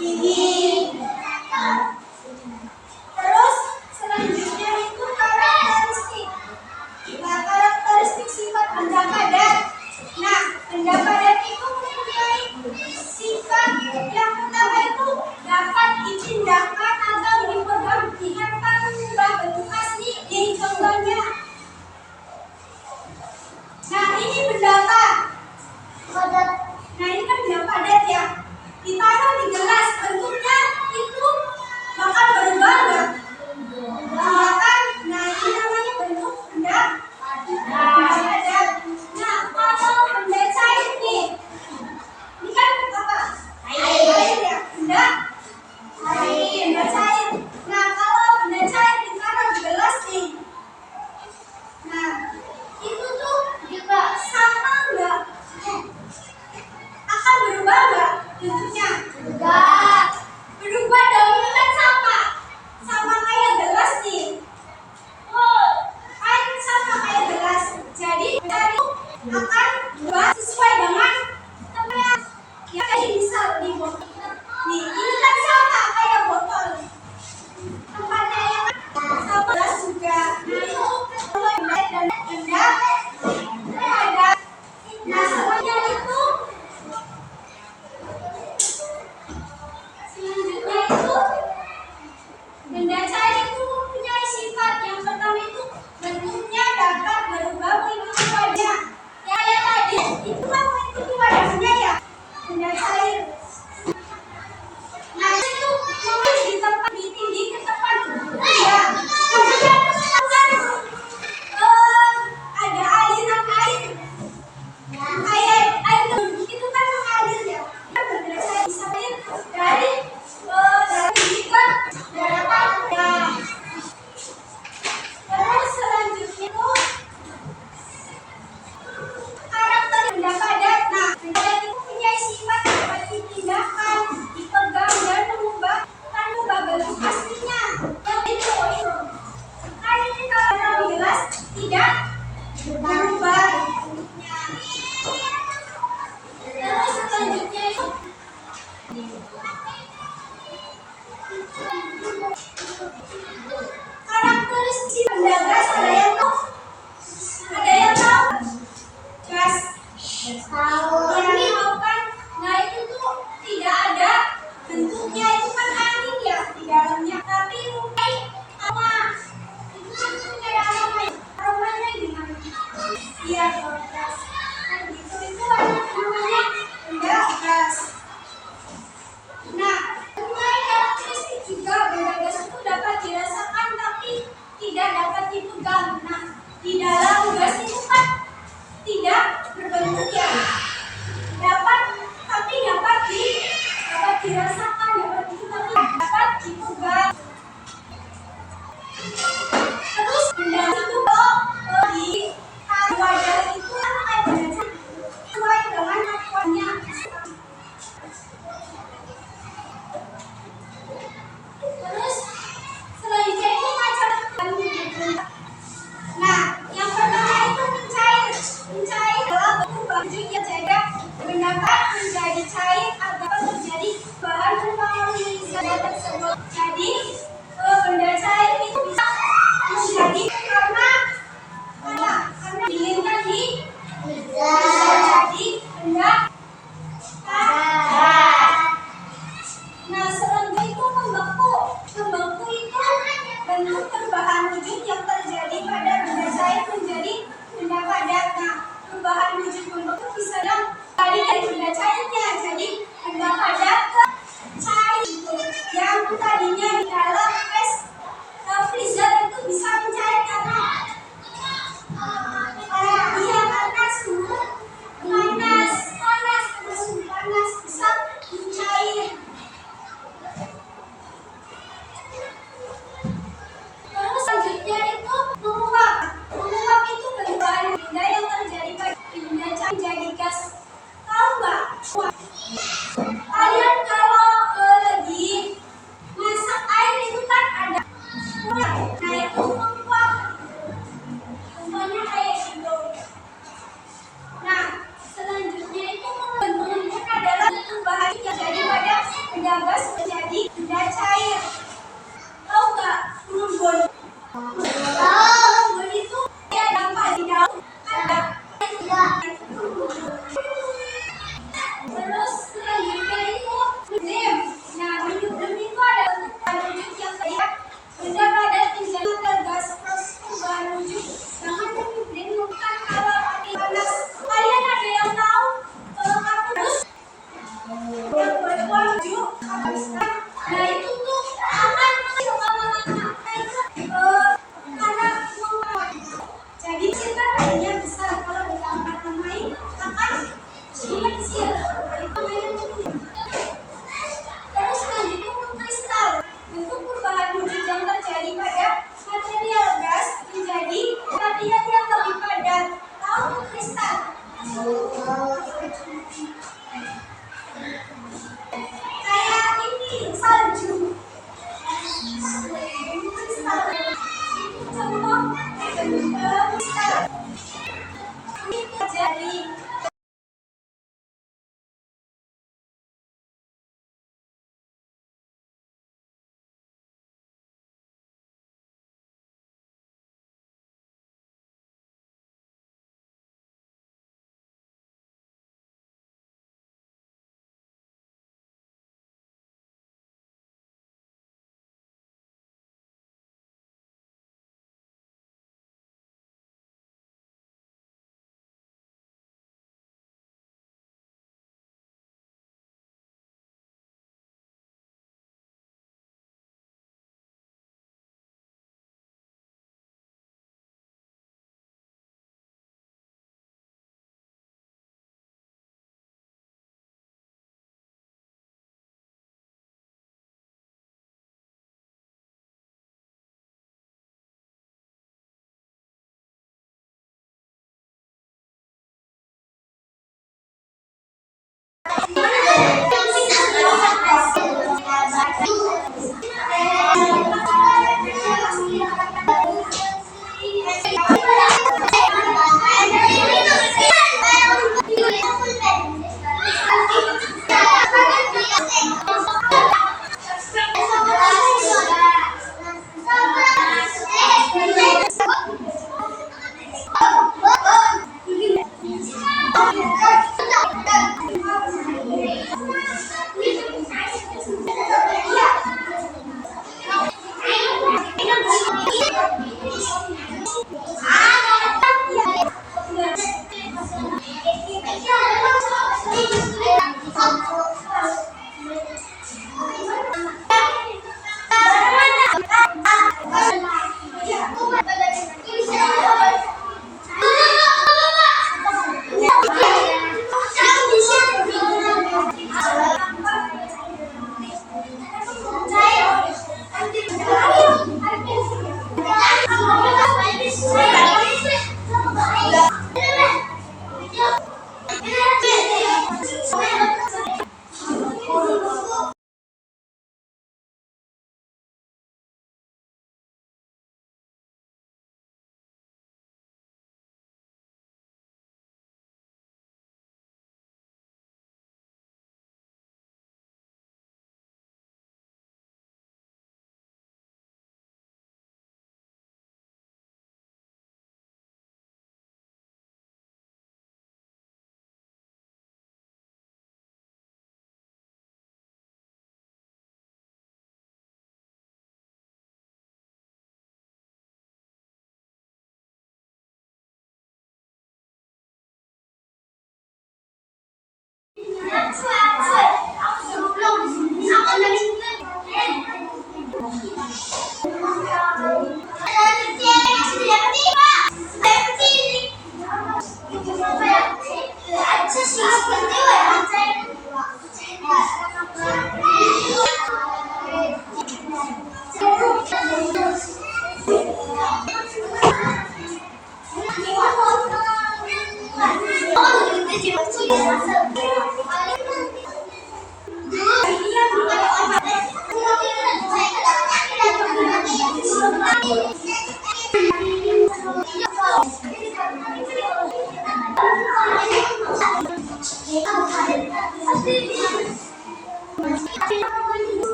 ini. Terus selanjutnya itu karakteristik. Nah, karakteristik sifat benda padat. Nah, benda padat itu mempunyai sifat yang pertama itu dapat dipindahkan atau dipegang tanpa mengubah bentuk asli di contohnya. Nah, ini benda apa? Padat. Nah, ini kan benda padat ya. Ditaruh di gelas, bentuknya itu bakal berubah nggak? Bahkan, nah ini namanya bentuk benda padat. Nah, kalau benda cair nih, ini kan apa? Air ya, benda cair. Nah, kalau benda cair ditaruh di gelas nih, nah itu tuh juga sama nggak? Akan berubah nggak bentuknya? Enggak. Berubah dong, ini kan sama kayak gelas nih. Oh, kan sama kayak gelas. Jadi itu akan berubah sesuai dengan tempatnya. Ya kayak misal di botol. Nih, ini kan sama kayak botol. Tempatnya yang sama gelas juga. Nah, itu kalau benda ada. Nah, semuanya itu selanjutnya itu benda cair itu mempunyai sifat yang pertama itu bentuknya dapat berubah mengikuti wadah. Kayak tadi itu kan mengikuti wadahnya ya, benda cair. Nah itu nulis di tempat tinggi ke tempat ya. Kemudian ada aliran air. Air itu kan mengalir ya. Benda cair bisa dari tinggi ke daratan ya. Terus selanjutnya itu karakter benda padat. Nah, benda padat itu punya sifat dapat dipindahkan, dipegang dan mengubah bentuk aslinya. Yang itu baju, nah itu tuh akan jadi kita hanya besar kalau diangkat main akan sulit kecil. Itu mainan terus selanjutnya untuk kristal. Bentuk perubahan wujud yang terjadi pada material gas menjadi material yang lebih padat. Tahu untuk kristal? Kayak ini salju. Kristal. Contoh kristal. Ini terjadi.